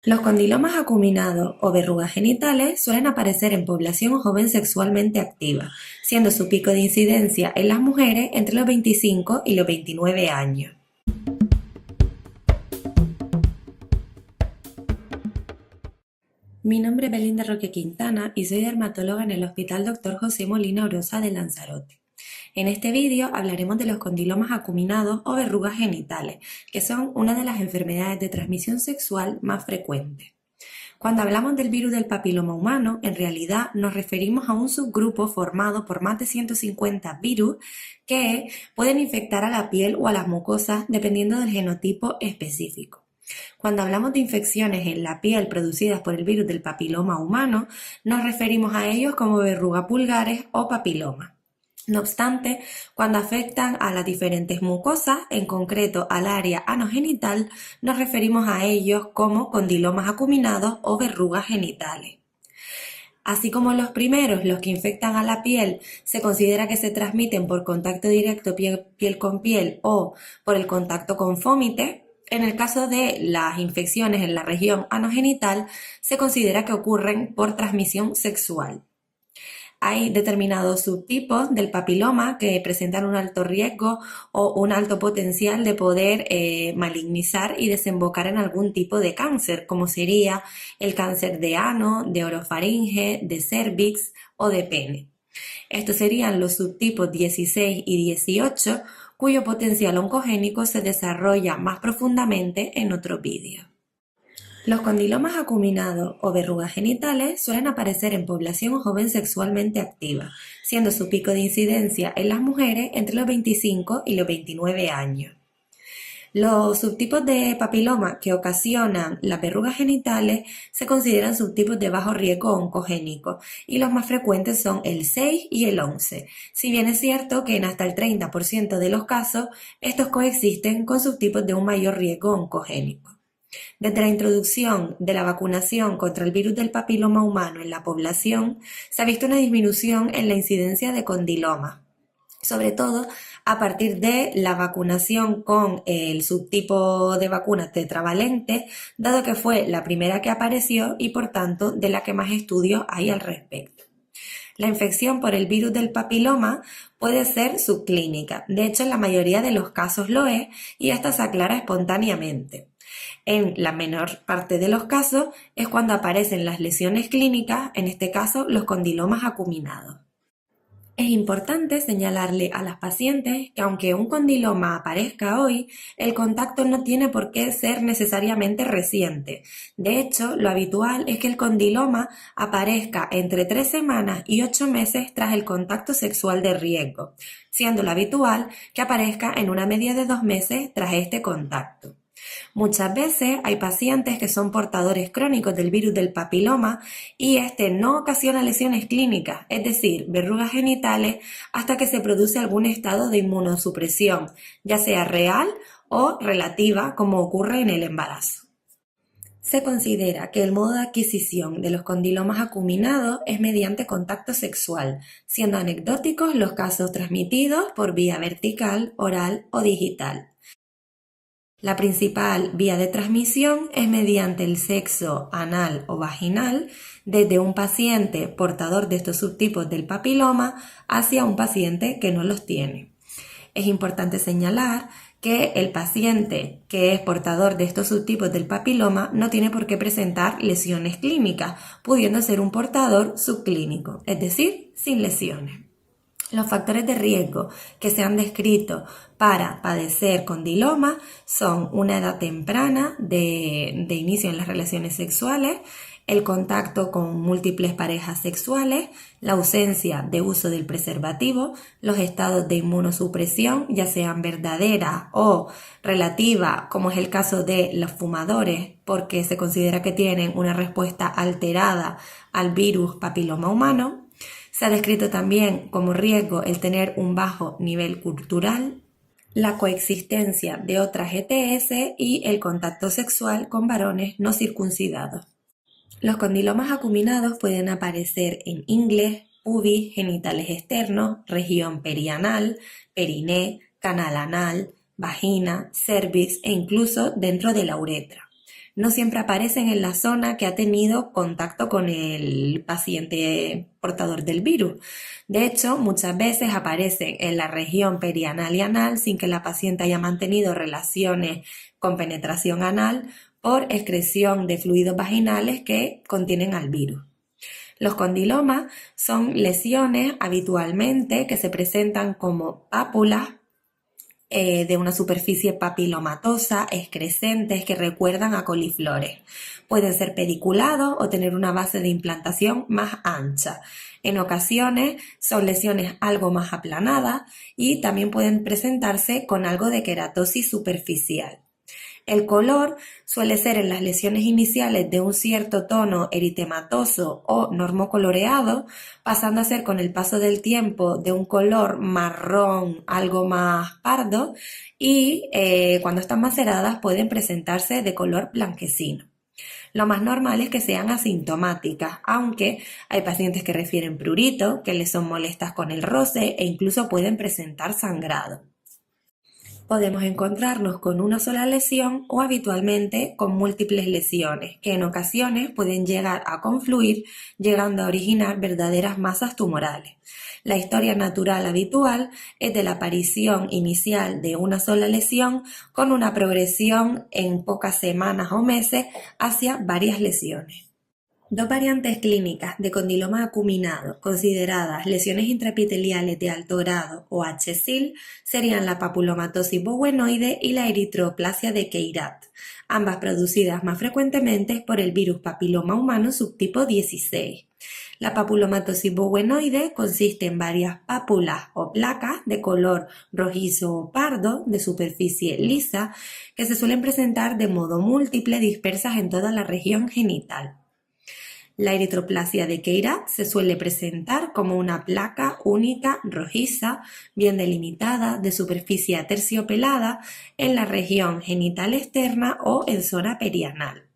Los condilomas acuminados o verrugas genitales suelen aparecer en población joven sexualmente activa, siendo su pico de incidencia en las mujeres entre los 25 y los 29 años. Mi nombre es Belinda Roque Quintana y soy dermatóloga en el Hospital Dr. José Molina Orosa de Lanzarote. En este vídeo hablaremos de los condilomas acuminados o verrugas genitales, que son una de las enfermedades de transmisión sexual más frecuentes. Cuando hablamos del virus del papiloma humano, en realidad nos referimos a un subgrupo formado por más de 150 virus que pueden infectar a la piel o a las mucosas dependiendo del genotipo específico. Cuando hablamos de infecciones en la piel producidas por el virus del papiloma humano, nos referimos a ellos como verrugas pulgares o papiloma. No obstante, cuando afectan a las diferentes mucosas, en concreto al área anogenital, nos referimos a ellos como condilomas acuminados o verrugas genitales. Así como los primeros, los que infectan a la piel, se considera que se transmiten por contacto directo piel con piel o por el contacto con fómite. En el caso de las infecciones en la región anogenital, se considera que ocurren por transmisión sexual. Hay determinados subtipos del papiloma que presentan un alto riesgo o un alto potencial de poder malignizar y desembocar en algún tipo de cáncer, como sería el cáncer de ano, de orofaringe, de cérvix o de pene. Estos serían los subtipos 16 y 18, cuyo potencial oncogénico se desarrolla más profundamente en otro vídeo. Los condilomas acuminados o verrugas genitales suelen aparecer en población joven sexualmente activa, siendo su pico de incidencia en las mujeres entre los 25 y los 29 años. Los subtipos de papiloma que ocasionan las verrugas genitales se consideran subtipos de bajo riesgo oncogénico y los más frecuentes son el 6 y el 11, si bien es cierto que en hasta el 30% de los casos estos coexisten con subtipos de un mayor riesgo oncogénico. Desde la introducción de la vacunación contra el virus del papiloma humano en la población, se ha visto una disminución en la incidencia de condiloma, sobre todo a partir de la vacunación con el subtipo de vacuna tetravalente, dado que fue la primera que apareció y por tanto de la que más estudios hay al respecto. La infección por el virus del papiloma puede ser subclínica, de hecho en la mayoría de los casos lo es y esta se aclara espontáneamente. En la menor parte de los casos es cuando aparecen las lesiones clínicas, en este caso los condilomas acuminados. Es importante señalarle a las pacientes que aunque un condiloma aparezca hoy, el contacto no tiene por qué ser necesariamente reciente. De hecho, lo habitual es que el condiloma aparezca entre 3 semanas y 8 meses tras el contacto sexual de riesgo, siendo lo habitual que aparezca en una media de 2 meses tras este contacto. Muchas veces hay pacientes que son portadores crónicos del virus del papiloma y este no ocasiona lesiones clínicas, es decir, verrugas genitales, hasta que se produce algún estado de inmunosupresión, ya sea real o relativa, como ocurre en el embarazo. Se considera que el modo de adquisición de los condilomas acuminados es mediante contacto sexual, siendo anecdóticos los casos transmitidos por vía vertical, oral o digital. La principal vía de transmisión es mediante el sexo anal o vaginal, desde un paciente portador de estos subtipos del papiloma hacia un paciente que no los tiene. Es importante señalar que el paciente que es portador de estos subtipos del papiloma no tiene por qué presentar lesiones clínicas, pudiendo ser un portador subclínico, es decir, sin lesiones. Los factores de riesgo que se han descrito para padecer condiloma son una edad temprana de inicio en las relaciones sexuales, el contacto con múltiples parejas sexuales, la ausencia de uso del preservativo, los estados de inmunosupresión, ya sean verdadera o relativa, como es el caso de los fumadores, porque se considera que tienen una respuesta alterada al virus papiloma humano. Se ha descrito también como riesgo el tener un bajo nivel cultural, la coexistencia de otras ETS y el contacto sexual con varones no circuncidados. Los condilomas acuminados pueden aparecer en ingle, pubis, genitales externos, región perianal, periné, canal anal, vagina, cervix e incluso dentro de la uretra. no siempre aparecen en la zona que ha tenido contacto con el paciente portador del virus. De hecho, muchas veces aparecen en la región perianal y anal sin que la paciente haya mantenido relaciones con penetración anal por excreción de fluidos vaginales que contienen al virus. Los condilomas son lesiones habitualmente que se presentan como pápulas de una superficie papilomatosa, excrescentes que recuerdan a coliflores. Pueden ser pediculados o tener una base de implantación más ancha. En ocasiones son lesiones algo más aplanadas y también pueden presentarse con algo de queratosis superficial. El color suele ser en las lesiones iniciales de un cierto tono eritematoso o normocoloreado, pasando a ser con el paso del tiempo de un color marrón algo más pardo y cuando están maceradas pueden presentarse de color blanquecino. Lo más normal es que sean asintomáticas, aunque hay pacientes que refieren prurito, que les son molestas con el roce e incluso pueden presentar sangrado. Podemos encontrarnos con una sola lesión o habitualmente con múltiples lesiones, que en ocasiones pueden llegar a confluir, llegando a originar verdaderas masas tumorales. La historia natural habitual es de la aparición inicial de una sola lesión con una progresión en pocas semanas o meses hacia varias lesiones. Dos variantes clínicas de condiloma acuminado, consideradas lesiones intraepiteliales de alto grado o HSIL, serían la papulomatosis bowenoide y la eritroplasia de Queyrat, ambas producidas más frecuentemente por el virus papiloma humano subtipo 16. La papulomatosis bowenoide consiste en varias pápulas o placas de color rojizo o pardo de superficie lisa que se suelen presentar de modo múltiple dispersas en toda la región genital. La eritroplasia de Queyrat se suele presentar como una placa única rojiza, bien delimitada, de superficie aterciopelada en la región genital externa o en zona perianal.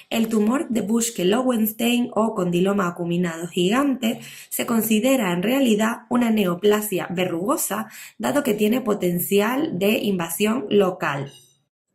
El tumor de Buschke-Lowenstein o condiloma acuminado gigante se considera en realidad una neoplasia verrugosa, dado que tiene potencial de invasión local.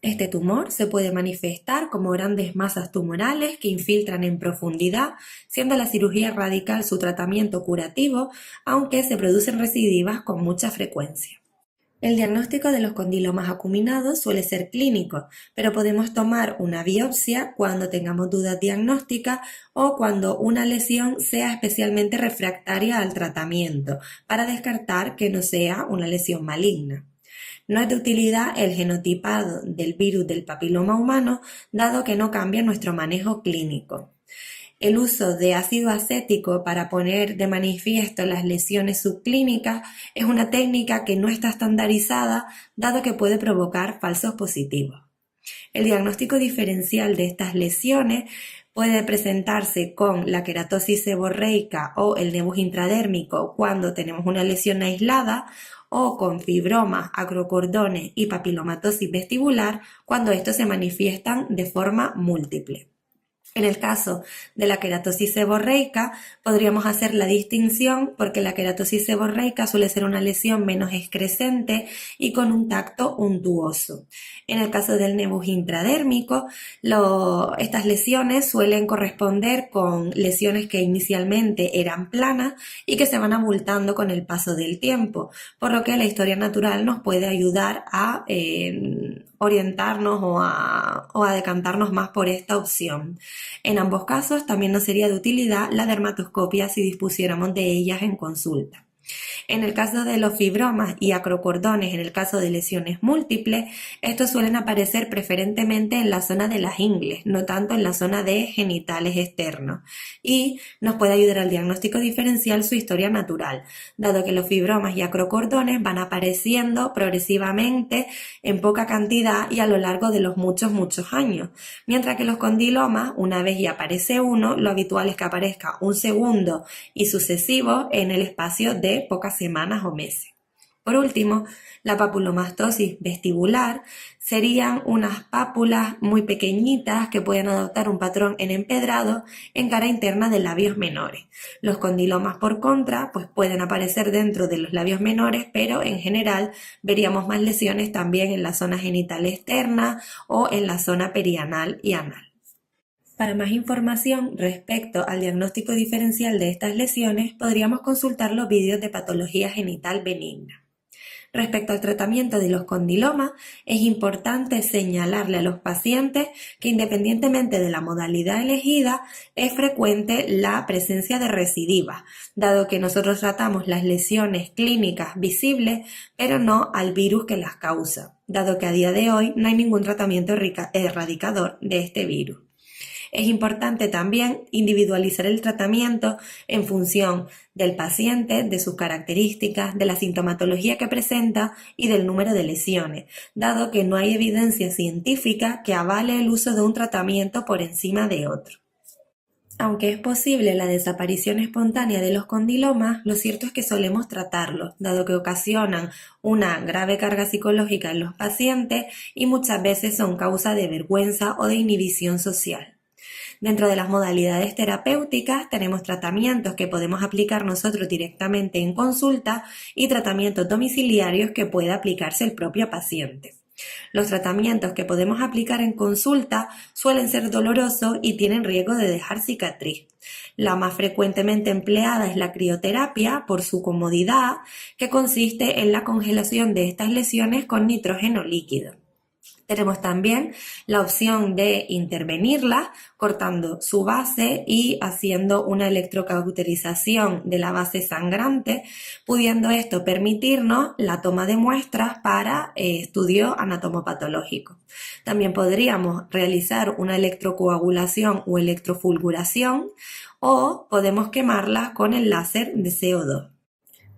Este tumor se puede manifestar como grandes masas tumorales que infiltran en profundidad, siendo la cirugía radical su tratamiento curativo, aunque se producen recidivas con mucha frecuencia. El diagnóstico de los condilomas acuminados suele ser clínico, pero podemos tomar una biopsia cuando tengamos dudas diagnósticas o cuando una lesión sea especialmente refractaria al tratamiento, para descartar que no sea una lesión maligna. No es de utilidad el genotipado del virus del papiloma humano, dado que no cambia nuestro manejo clínico. El uso de ácido acético para poner de manifiesto las lesiones subclínicas es una técnica que no está estandarizada, dado que puede provocar falsos positivos. El diagnóstico diferencial de estas lesiones puede presentarse con la queratosis seborreica o el nebus intradérmico cuando tenemos una lesión aislada, o con fibromas, acrocordones y papilomatosis vestibular cuando estos se manifiestan de forma múltiple. En el caso de la queratosis seborreica, podríamos hacer la distinción porque la queratosis seborreica suele ser una lesión menos excrescente y con un tacto untuoso. En el caso del nebus intradérmico, estas lesiones suelen corresponder con lesiones que inicialmente eran planas y que se van abultando con el paso del tiempo, por lo que la historia natural nos puede ayudar a orientarnos o a decantarnos más por esta opción. En ambos casos también nos sería de utilidad la dermatoscopia si dispusiéramos de ellas en consulta. En el caso de los fibromas y acrocordones, en el caso de lesiones múltiples, estos suelen aparecer preferentemente en la zona de las ingles, no tanto en la zona de genitales externos, y nos puede ayudar al diagnóstico diferencial su historia natural, dado que los fibromas y acrocordones van apareciendo progresivamente en poca cantidad y a lo largo de los muchos años, mientras que los condilomas, una vez ya aparece uno, lo habitual es que aparezca un segundo y sucesivo en el espacio de pocas semanas o meses. Por último, la papulomastosis vestibular serían unas pápulas muy pequeñitas que pueden adoptar un patrón en empedrado en cara interna de labios menores. Los condilomas, por contra, pues pueden aparecer dentro de los labios menores, pero en general veríamos más lesiones también en la zona genital externa o en la zona perianal y anal. Para más información respecto al diagnóstico diferencial de estas lesiones, podríamos consultar los vídeos de patología genital benigna. Respecto al tratamiento de los condilomas, es importante señalarle a los pacientes que independientemente de la modalidad elegida, es frecuente la presencia de recidivas, dado que nosotros tratamos las lesiones clínicas visibles, pero no al virus que las causa, dado que a día de hoy no hay ningún tratamiento erradicador de este virus. Es importante también individualizar el tratamiento en función del paciente, de sus características, de la sintomatología que presenta y del número de lesiones, dado que no hay evidencia científica que avale el uso de un tratamiento por encima de otro. Aunque es posible la desaparición espontánea de los condilomas, lo cierto es que solemos tratarlos, dado que ocasionan una grave carga psicológica en los pacientes y muchas veces son causa de vergüenza o de inhibición social. Dentro de las modalidades terapéuticas tenemos tratamientos que podemos aplicar nosotros directamente en consulta y tratamientos domiciliarios que puede aplicarse el propio paciente. Los tratamientos que podemos aplicar en consulta suelen ser dolorosos y tienen riesgo de dejar cicatriz. La más frecuentemente empleada es la crioterapia por su comodidad, que consiste en la congelación de estas lesiones con nitrógeno líquido. Tenemos también la opción de intervenirla cortando su base y haciendo una electrocauterización de la base sangrante, pudiendo esto permitirnos la toma de muestras para estudio anatomopatológico. También podríamos realizar una electrocoagulación o electrofulguración o podemos quemarlas con el láser de CO2.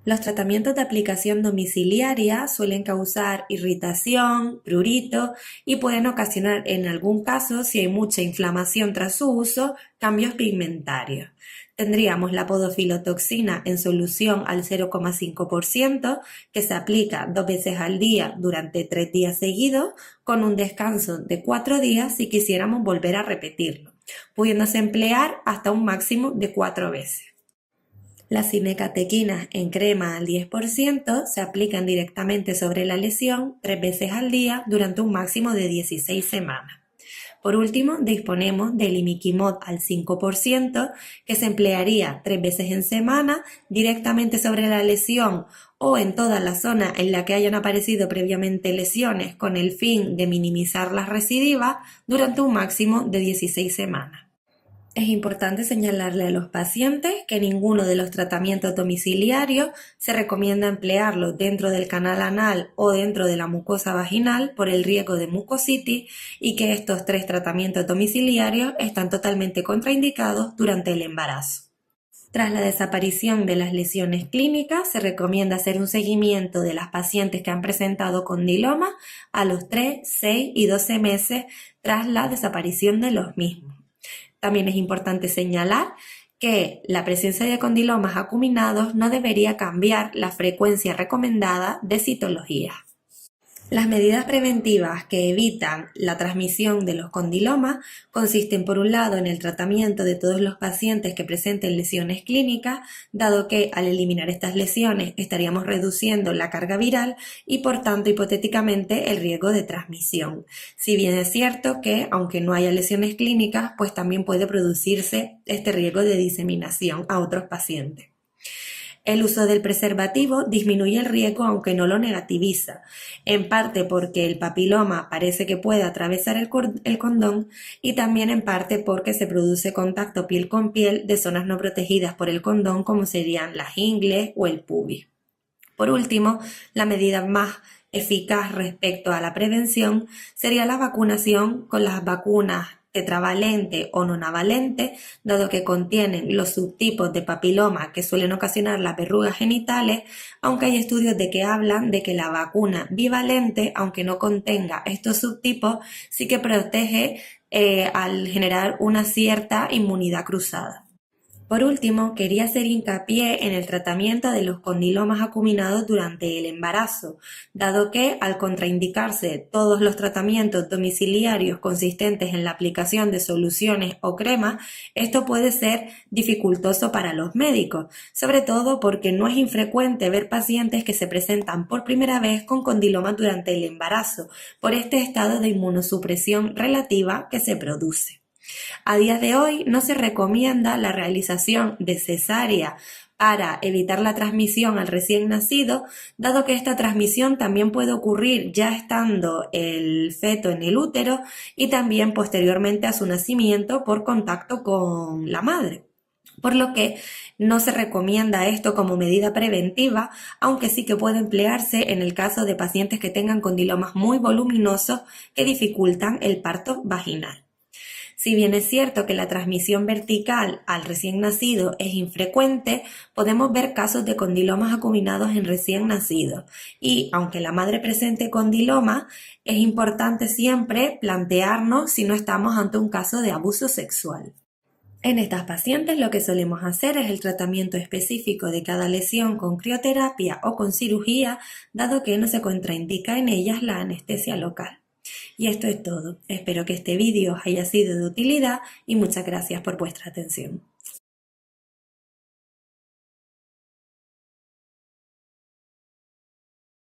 Los tratamientos de aplicación domiciliaria suelen causar irritación, prurito y pueden ocasionar en algún caso, si hay mucha inflamación tras su uso, cambios pigmentarios. Tendríamos la podofilotoxina en solución al 0,5% que se aplica 2 veces al día durante 3 días seguidos con un descanso de 4 días si quisiéramos volver a repetirlo, pudiéndose emplear hasta un máximo de 4 veces. Las cimecatequinas en crema al 10% se aplican directamente sobre la lesión 3 veces al día durante un máximo de 16 semanas. Por último, disponemos del imiquimod al 5% que se emplearía 3 veces en semana directamente sobre la lesión o en toda la zona en la que hayan aparecido previamente lesiones con el fin de minimizar las recidivas durante un máximo de 16 semanas. Es importante señalarle a los pacientes que ninguno de los tratamientos domiciliarios se recomienda emplearlo dentro del canal anal o dentro de la mucosa vaginal por el riesgo de mucositis y que estos 3 tratamientos domiciliarios están totalmente contraindicados durante el embarazo. Tras la desaparición de las lesiones clínicas, se recomienda hacer un seguimiento de las pacientes que han presentado condiloma a los 3, 6 y 12 meses tras la desaparición de los mismos. También es importante señalar que la presencia de condilomas acuminados no debería cambiar la frecuencia recomendada de citología. Las medidas preventivas que evitan la transmisión de los condilomas consisten por un lado en el tratamiento de todos los pacientes que presenten lesiones clínicas, dado que al eliminar estas lesiones estaríamos reduciendo la carga viral y por tanto hipotéticamente el riesgo de transmisión. Si bien es cierto que aunque no haya lesiones clínicas, pues también puede producirse este riesgo de diseminación a otros pacientes. El uso del preservativo disminuye el riesgo aunque no lo negativiza, en parte porque el papiloma parece que puede atravesar el condón y también en parte porque se produce contacto piel con piel de zonas no protegidas por el condón como serían las ingles o el pubis. Por último, la medida más eficaz respecto a la prevención sería la vacunación con las vacunas tetravalente o nonavalente, dado que contienen los subtipos de papiloma que suelen ocasionar las verrugas genitales, aunque hay estudios de que hablan de que la vacuna bivalente, aunque no contenga estos subtipos, sí que protege al generar una cierta inmunidad cruzada. Por último, quería hacer hincapié en el tratamiento de los condilomas acuminados durante el embarazo, dado que al contraindicarse todos los tratamientos domiciliarios consistentes en la aplicación de soluciones o cremas, esto puede ser dificultoso para los médicos, sobre todo porque no es infrecuente ver pacientes que se presentan por primera vez con condilomas durante el embarazo, por este estado de inmunosupresión relativa que se produce. A día de hoy no se recomienda la realización de cesárea para evitar la transmisión al recién nacido, dado que esta transmisión también puede ocurrir ya estando el feto en el útero y también posteriormente a su nacimiento por contacto con la madre. Por lo que no se recomienda esto como medida preventiva, aunque sí que puede emplearse en el caso de pacientes que tengan condilomas muy voluminosos que dificultan el parto vaginal. Si bien es cierto que la transmisión vertical al recién nacido es infrecuente, podemos ver casos de condilomas acuminados en recién nacidos y, aunque la madre presente condiloma, es importante siempre plantearnos si no estamos ante un caso de abuso sexual. En estas pacientes lo que solemos hacer es el tratamiento específico de cada lesión con crioterapia o con cirugía, dado que no se contraindica en ellas la anestesia local. Y esto es todo. Espero que este vídeo os haya sido de utilidad y muchas gracias por vuestra atención.